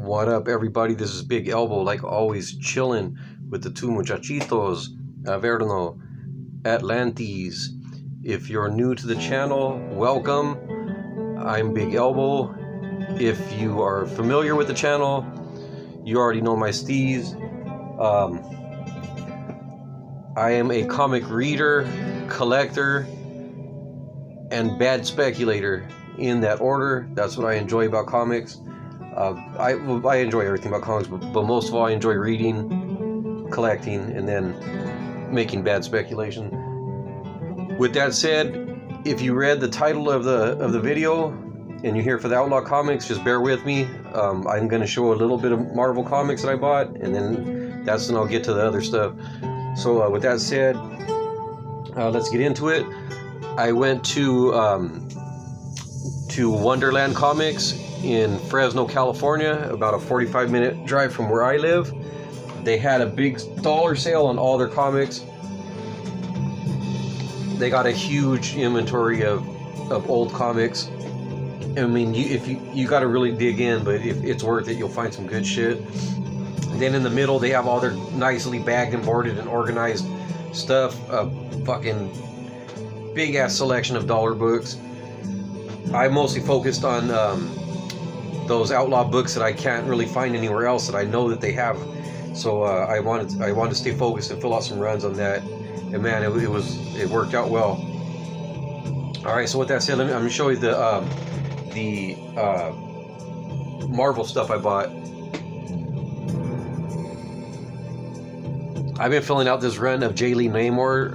What up, everybody? This is Big Elbow, like always, chilling with the two muchachitos, Verno, Atlantes. If you're new to the channel, welcome. I'm Big Elbow. If you are familiar with the channel, you already know my steez. I am a comic reader, collector, and bad speculator. In that order, that's what I enjoy about comics. I enjoy everything about comics, but most of all, I enjoy reading, collecting, and then making bad speculation. With that said, if you read the title of the video and you're here for the Outlaw comics, just bear with me. I'm going to show a little bit of Marvel comics that I bought, and then that's when I'll get to the other stuff. So with that said, let's get into it. I went to Wonderland Comics in Fresno, California, about a 45-minute drive from where I live. They had a big dollar sale on all their comics. They got a huge inventory of old comics. I mean, you got to really dig in, but if it's worth it, you'll find some good shit. Then in the middle, they have all their nicely bagged and boarded and organized stuff. A fucking big ass selection of dollar books. I mostly focused on those Outlaw books that I can't really find anywhere else that I know that they have. So I wanted to stay focused and fill out some runs on that. And man, it worked out well. All right, so with that said, I'm gonna show you the Marvel stuff I bought. I've been filling out this run of J. Lee Namor.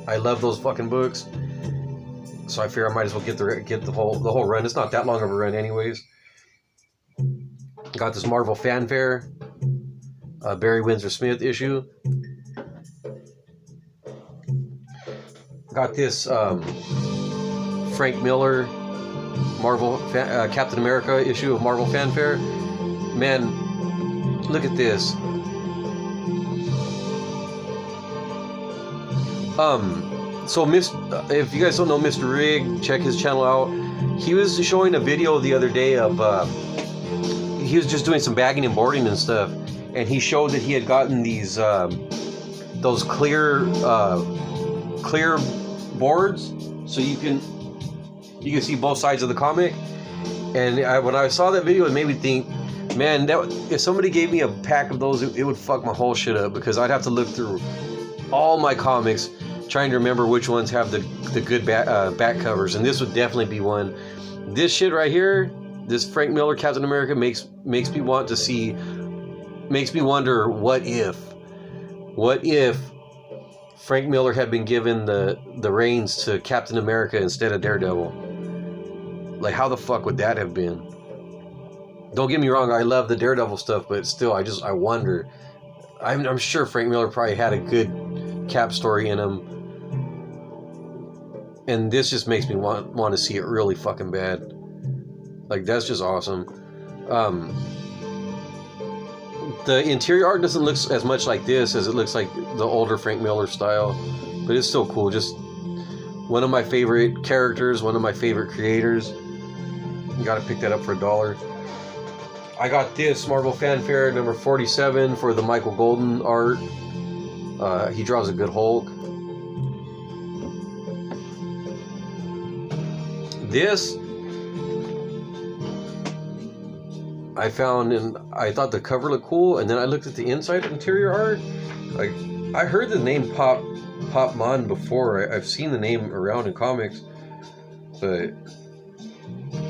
I love those fucking books, so I figure I might as well get the whole run. It's not that long of a run, anyways. Got this Marvel Fanfare, Barry Windsor Smith issue. Got this Frank Miller Marvel Captain America issue of Marvel Fanfare. Man, look at this. So if you guys don't know Mr. Rig, check his channel out. He was showing a video the other day of he was just doing some bagging and boarding and stuff, and he showed that he had gotten these those clear boards, so you can see both sides of the comic. And when I saw that video, it made me think, man, if somebody gave me a pack of those, it would fuck my whole shit up, because I'd have to look through all my comics trying to remember which ones have the good back covers, and this would definitely be one. This shit right here, this Frank Miller Captain America makes me want to see, makes me wonder, what if Frank Miller had been given the reins to Captain America instead of Daredevil? Like, how the fuck would that have been? Don't get me wrong, I love the Daredevil stuff, but still, I wonder. I'm sure Frank Miller probably had a good Cap story in him, and this just makes me want to see it really fucking bad. Like, that's just awesome. The interior art doesn't look as much like this as it looks like the older Frank Miller style, but it's still cool. Just one of my favorite characters, one of my favorite creators. You gotta pick that up for $1. I got this Marvel Fanfare number 47 for the Michael Golden art. He draws a good Hulk. This I found, and I thought the cover looked cool, and then I looked at the inside interior art. Like, I heard the name Pop Mon before. I've seen the name around in comics, but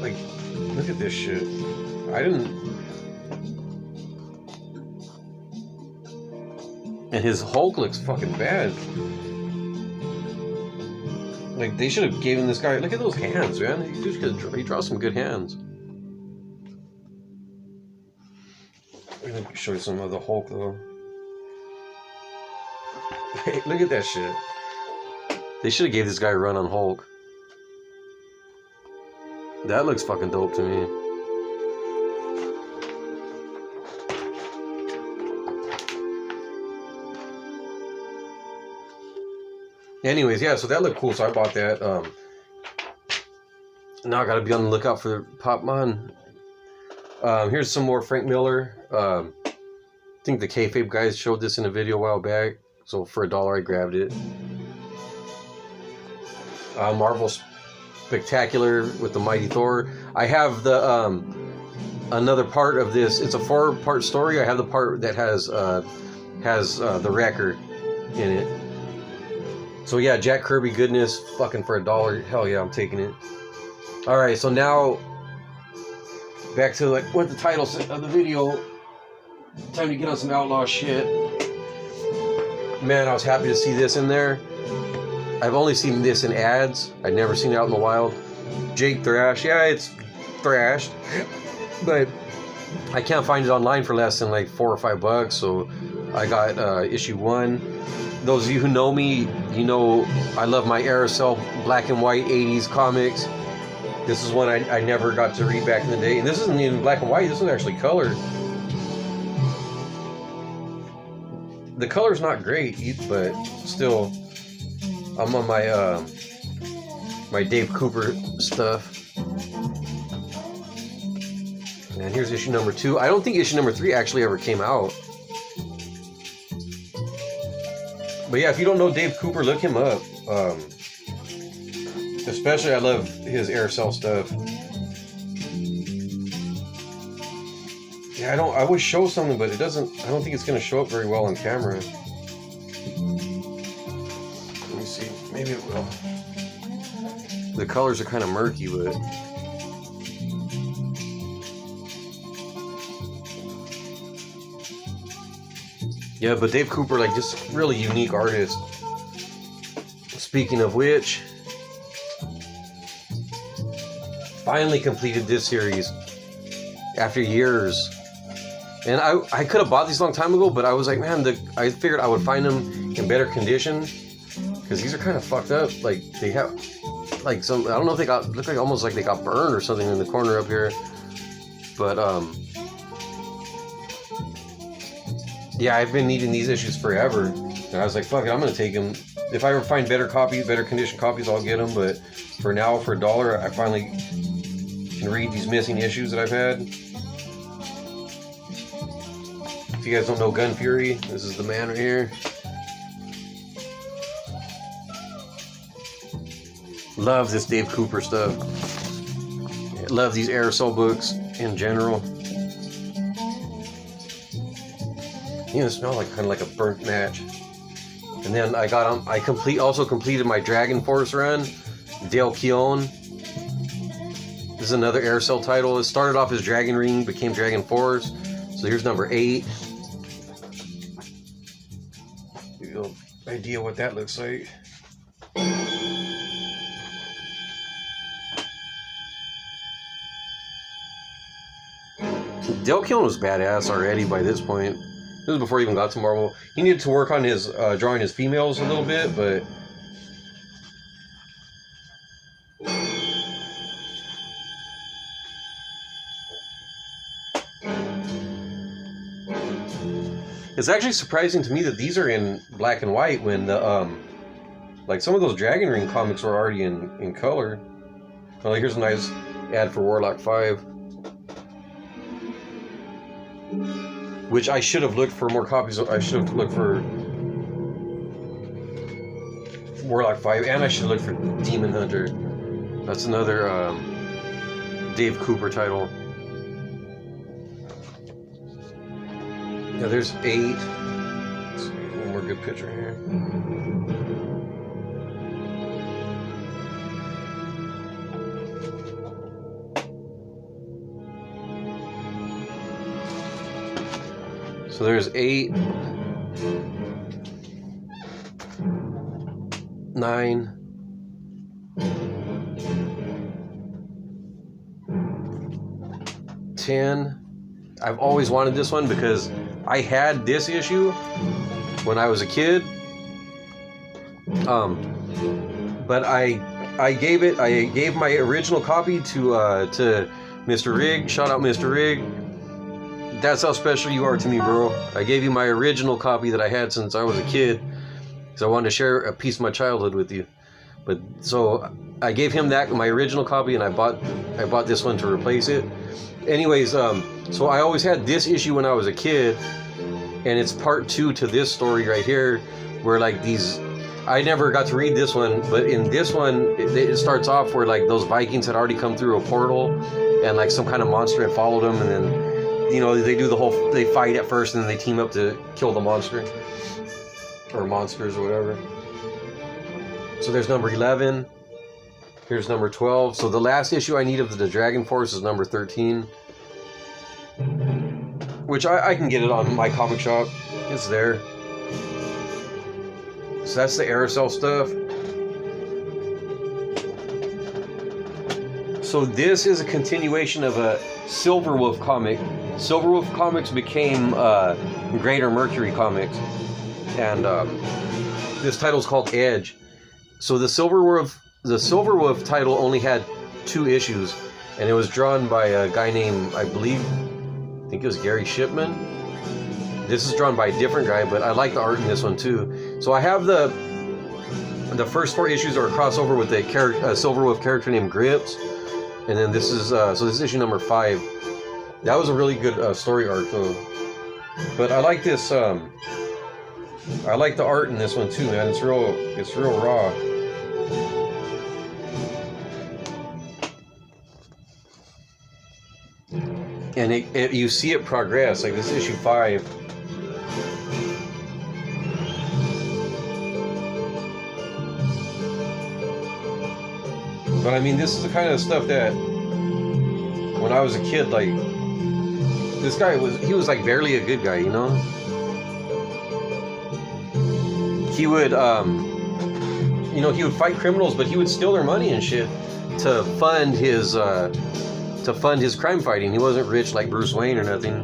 like, look at this shit. I didn't. And his Hulk looks fucking bad. Like, they should have given this guy, look at those hands, man. He draws some good hands. I'm gonna show you some of the Hulk, though. Hey, look at that shit. They should have gave this guy a run on Hulk. That looks fucking dope to me. Anyways, yeah, so that looked cool, so I bought that. Now I gotta be on the lookout for Pop Mon. Here's some more Frank Miller. I think the Kayfabe guys showed this in a video a while back. So for $1, I grabbed it. Marvel Spectacular with the Mighty Thor. I have the another part of this. It's a 4-part story. I have the part that has the Wrecker in it. So yeah, Jack Kirby goodness, fucking for $1. Hell yeah, I'm taking it. All right, so now back to like what the title said of the video. Time to get on some Outlaw shit. Man, I was happy to see this in there. I've only seen this in ads. I'd never seen it out in the wild. Jake Thrash. Yeah, it's thrashed. But I can't find it online for less than like $4 or $5. So I got issue 1. Those of you who know me, you know I love my Aerosol black and white 80s comics. This is one I never got to read back in the day. And this isn't even black and white. This one's actually colored. The color's not great, but still, I'm on my my Dave Cooper stuff. And here's issue number 2. I don't think issue number 3 actually ever came out. But yeah, if you don't know Dave Cooper, look him up. Especially, I love his Aerosol stuff. Yeah, I would show something, but it doesn't. I don't think it's going to show up very well on camera. Let me see. Maybe it will. The colors are kind of murky, but yeah. But Dave Cooper, like, just really unique artist. Speaking of which, finally completed this series after years. And I could have bought these a long time ago, but I was like, man, I figured I would find them in better condition, because these are kind of fucked up. Like, they have like some, I don't know if they look like almost like they got burned or something in the corner up here. But yeah, I've been needing these issues forever, and I was like, fuck it, I'm gonna take them. If I ever find better condition copies, I'll get them. But for now, for $1, I finally can read these missing issues that I've had. If you guys don't know Gun Fury, this is the man right here. Love this Dave Cooper stuff. Love these Aerosol books in general. You know, it smells like kind of like a burnt match. And then I also completed my Dragon Force run. Dale Keown. This is another Aerosol title. It started off as Dragon Ring, became Dragon Force. So here's number 8. Give you an idea what that looks like. Dale Keown was badass already by this point. This was before he even got to Marvel. He needed to work on his drawing his females a little bit, but it's actually surprising to me that these are in black and white when the like some of those Dragon Ring comics were already in color. Oh, here's a nice ad for War.lock 5. Which I should have looked for more copies. I should have looked for War.lock 5, and I should have looked for Demon Hunter. That's another Dave Cooper title. Yeah, there's 8. Let's see, one more good picture here. So there's 8, 9, 10. I've always wanted this one because I had this issue when I was a kid. But I gave my original copy to Mr. Rig. Shout out Mr. Rig. That's how special you are to me, bro. I gave you my original copy that I had since I was a kid, because I wanted to share a piece of my childhood with you. But so I gave him my original copy, and I bought this one to replace it. Anyways, so I always had this issue when I was a kid, and it's part 2 to this story right here, where like these, I never got to read this one, but in this one, it starts off where like those Vikings had already come through a portal, and like some kind of monster had followed them, and then, you know, they fight at first, and then they team up to kill the monster, or monsters, or whatever. So there's number 11. Here's number 12. So the last issue I need of the Dragon Force is number 13. Which I can get it on my comic shop. It's there. So that's the Aerosol stuff. So this is a continuation of a Silverwolf comic. Silverwolf Comics became Greater Mercury Comics. And this title is called Edge. So the Silverwolf title only had 2 issues, and it was drawn by a guy named, I think it was Gary Shipman. This is drawn by a different guy, but I like the art in this one too. So I have the first 4 issues are a crossover with a Silverwolf character named Grips, and then this is this is issue number 5. That was a really good story arc though. But I like this. I like the art in this one too, man. It's real raw. And you see it progress, like this issue 5. But I mean, this is the kind of stuff that when I was a kid, like, this guy he was like barely a good guy, you know? He would, you know, he would fight criminals, but he would steal their money and shit to fund his crime fighting. He wasn't rich like Bruce Wayne or nothing.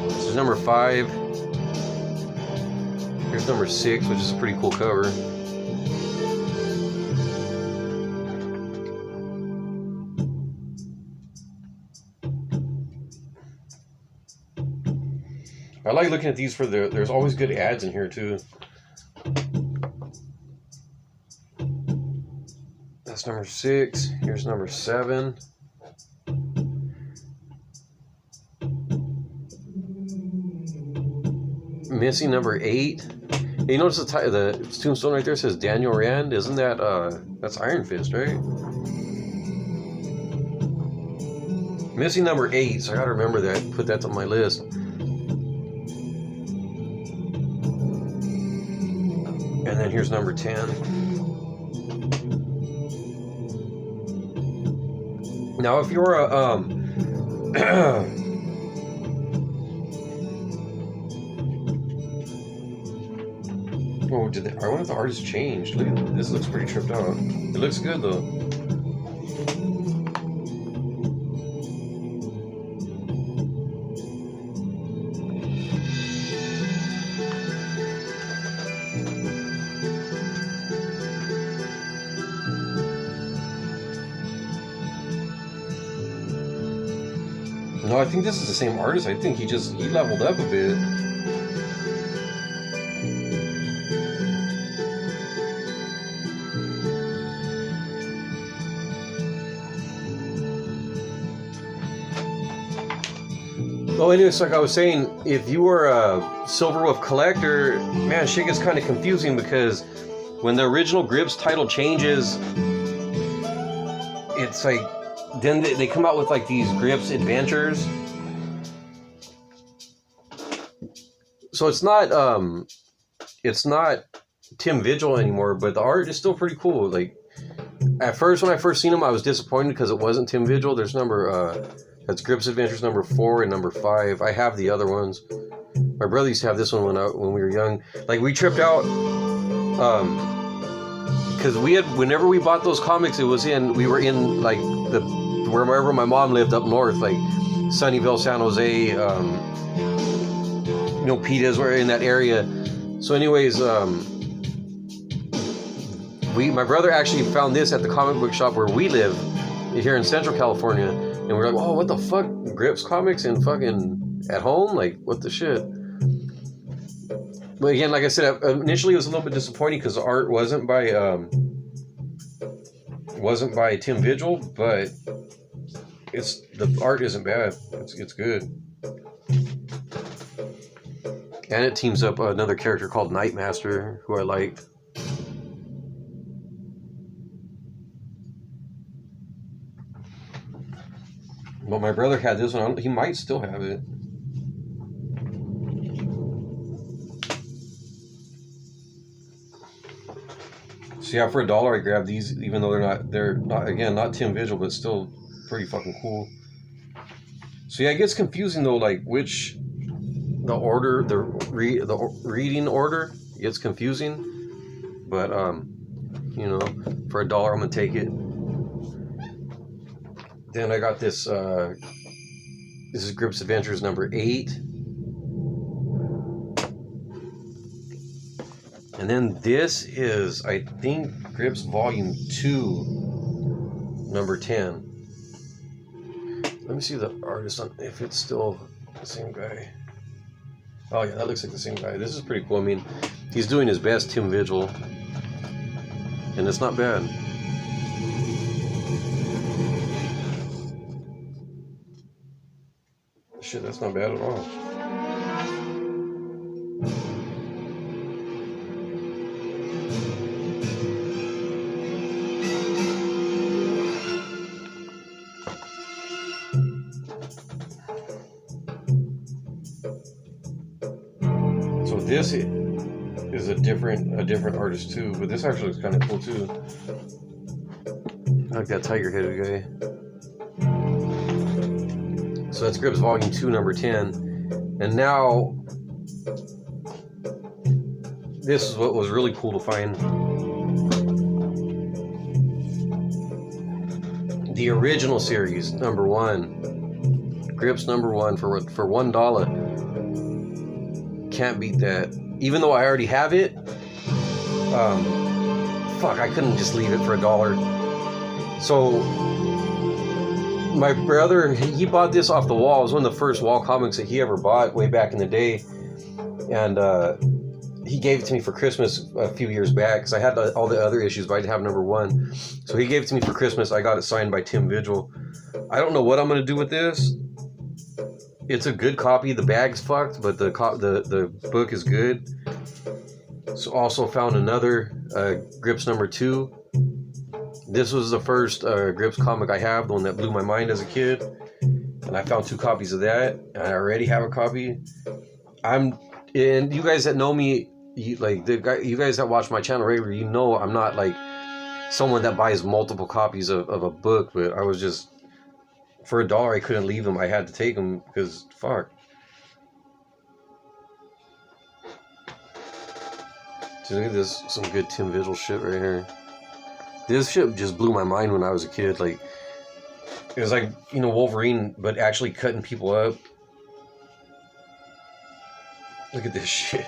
This is number 5. Here's number 6, which is a pretty cool cover. I like looking at these there's always good ads in here too. That's number 6. Here's number 7. Missing number 8. You notice the tombstone right there says Daniel Rand. Isn't that that's Iron Fist, right? Missing number 8, so I gotta remember that. Put that on my list. And then here's number 10. Now, if you're a oh, I wonder if the artist changed. Look at this. Looks pretty tripped out. It looks good though. No, I think this is the same artist. I think he leveled up a bit. Well, anyways, like I was saying, if you were a Silverwolf collector, man, shit gets kind of confusing because when the original Grips title changes, it's like, then they come out with like these Grips adventures. So it's not Tim Vigil anymore, but the art is still pretty cool. Like at first, when I first seen him, I was disappointed because it wasn't Tim Vigil. There's that's Grips Adventures number 4 and number 5. I have the other ones. My brother used to have this one when we were young. Like we tripped out because whenever we bought those comics, we were in like wherever my mom lived up north, like Sunnyvale, San Jose, Pitas were in that area. So anyways, my brother actually found this at the comic book shop where we live here in Central California, and we're like, oh, what the fuck, Grips comics and fucking at home? Like, what the shit? But again, like I said, initially it was a little bit disappointing because the art wasn't by Wasn't by Tim Vigil, but the art isn't bad. It's good. And it teams up another character called Nightmaster, who I liked. Well, my brother had this one. He might still have it. So yeah, for $1 I grabbed these, even though they're not Tim Vigil, but still pretty fucking cool. So yeah, it gets confusing though, like which the reading order gets confusing, but you know, for $1 I'm gonna take it. Then I got this. This is Grips Adventures number 8. And then this is, I think, Grips Volume 2, number 10. Let me see the artist on, if it's still the same guy. Oh yeah, that looks like the same guy. This is pretty cool. I mean, he's doing his best, Tim Vigil, and it's not bad. Shit, that's not bad at all. So this is a different artist too, but this actually looks kind of cool too. I like that tiger-headed guy. So that's Grips Volume 2, number 10. And now, this is what was really cool to find. The original series, number 1. Grips number 1 for $1. Can't beat that. Even though I already have it, fuck, I couldn't just leave it for $1. So, my brother, he bought this off the wall. It was one of the first wall comics that he ever bought way back in the day. And he gave it to me for Christmas a few years back, because I had all the other issues, but I didn't have number 1. So he gave it to me for Christmas. I got it signed by Tim Vigil. I don't know what I'm going to do with this. It's a good copy. The bag's fucked, but the book is good. So also found another Grips number 2. This was the first Grips comic I have, the one that blew my mind as a kid. And I found 2 copies of that, and I already have a copy. And you guys that know me, you guys that watch my channel regularly, you know I'm not like someone that buys multiple copies of a book, but I was just, for $1 I couldn't leave them. I had to take them because fuck. So look at this, some good Tim Vigil shit right here. This shit just blew my mind when I was a kid. Like, it was like, you know, Wolverine, but actually cutting people up. Look at this shit.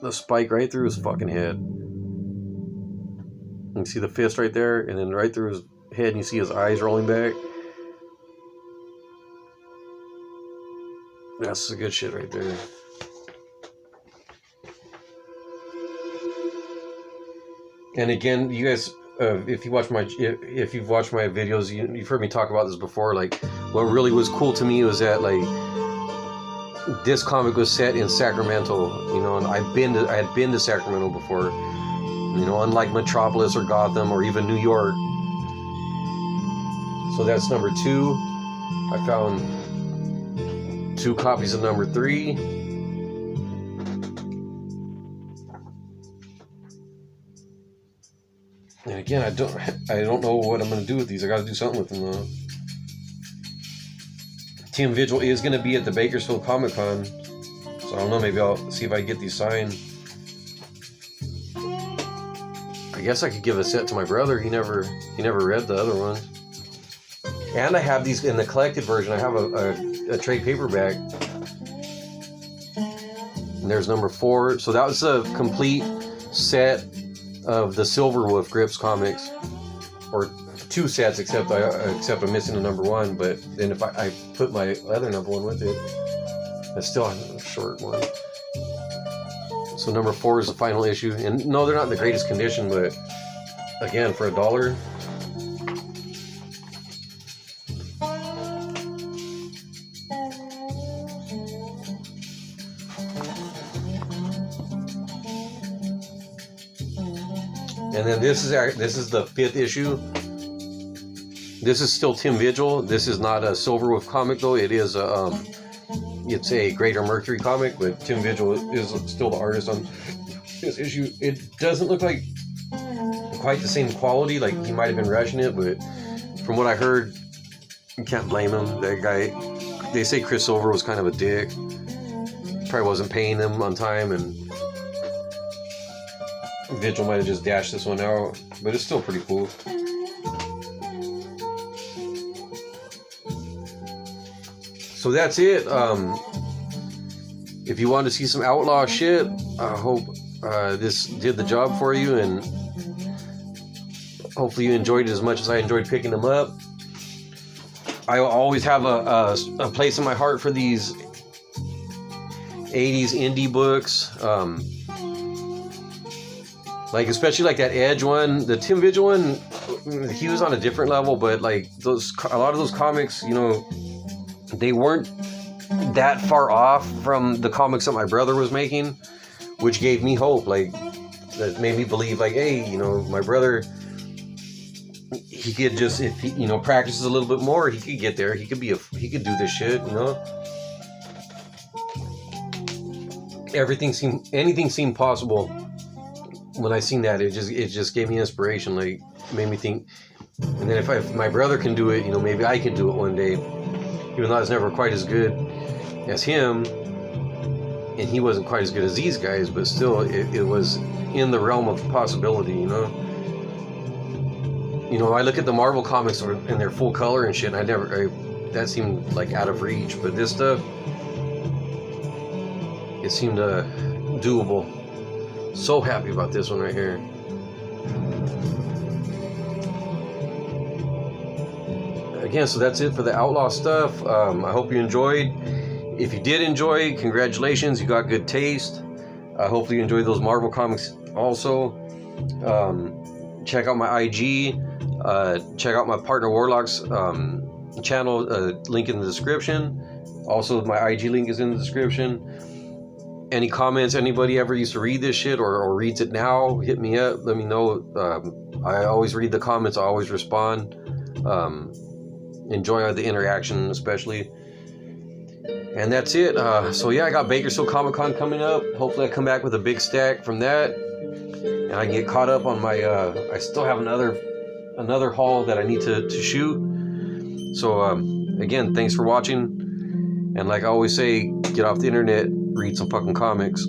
The spike right through his fucking head. You can see the fist right there, and then right through his head, and you see his eyes rolling back. That's some good shit right there. And again, you guys, if you've watched my videos, you've heard me talk about this before. Like, what really was cool to me was that, like, this comic was set in Sacramento, you know, and I had been to Sacramento before, you know, unlike Metropolis or Gotham or even New York. So that's number 2. I found 2 copies of number 3. And again, I don't know what I'm going to do with these. I got to do something with them though. Tim Vigil is going to be at the Bakersfield Comic Con, so I don't know. Maybe I'll see if I can get these signed. I guess I could give a set to my brother. He never read the other ones. And I have these in the collected version. I have a trade paperback. And there's number 4. So that was a complete set of the Silver Wolf Grips comics, or 2 sets, except I'm missing the number 1. But then if I put my other number 1 with it, it's still a short one. So number 4 is the final issue, and no, they're not in the greatest condition, but again, for $1. And then this is the 5th issue. This is still Tim Vigil. This is not a Silverwolf comic though. It is it's a Greater Mercury comic, but Tim Vigil is still the artist on this issue. It doesn't look like quite the same quality. Like he might have been rushing it, but from what I heard, you can't blame him. That guy. They say Chris Silver was kind of a dick. Probably wasn't paying him on time, and Vigil might have just dashed this one out, but it's still pretty cool. So that's it. If you want to see some Outlaw shit, I hope this did the job for you, and hopefully you enjoyed it as much as I enjoyed picking them up. I always have a place in my heart for these 80s indie books. Like especially like that Edge one, the Tim Vigil one, he was on a different level, but like a lot of those comics, you know, they weren't that far off from the comics that my brother was making, which gave me hope. Like that made me believe, like, hey, you know, my brother, he could just, if he, you know, practices a little bit more, he could get there. He could do this shit, you know. Anything seemed possible. When I seen that, it just gave me inspiration. Like, made me think. And then if my brother can do it, you know, maybe I can do it one day. Even though I was never quite as good as him, and he wasn't quite as good as these guys, but still, it was in the realm of possibility, you know. You know, I look at the Marvel comics in their full color and shit, and that seemed like out of reach. But this stuff, it seemed doable. So happy about this one right here. Again, so that's it for the Outlaw stuff. I hope you enjoyed. If you did enjoy, congratulations, you got good taste. Hopefully you enjoyed those Marvel comics also. Check out my IG. Check out my partner War.lock's channel, link in the description. Also, my IG link is in the description. Any comments, anybody ever used to read this shit or reads it now, hit me up, let me know. I always read the comments, I always respond. Enjoy the interaction especially. And that's it. So yeah, I got Bakersfield Comic Con coming up. Hopefully I come back with a big stack from that, and I can get caught up on my I still have another haul that I need to shoot. So again, thanks for watching, and like I always say, get off the internet, read some fucking comics.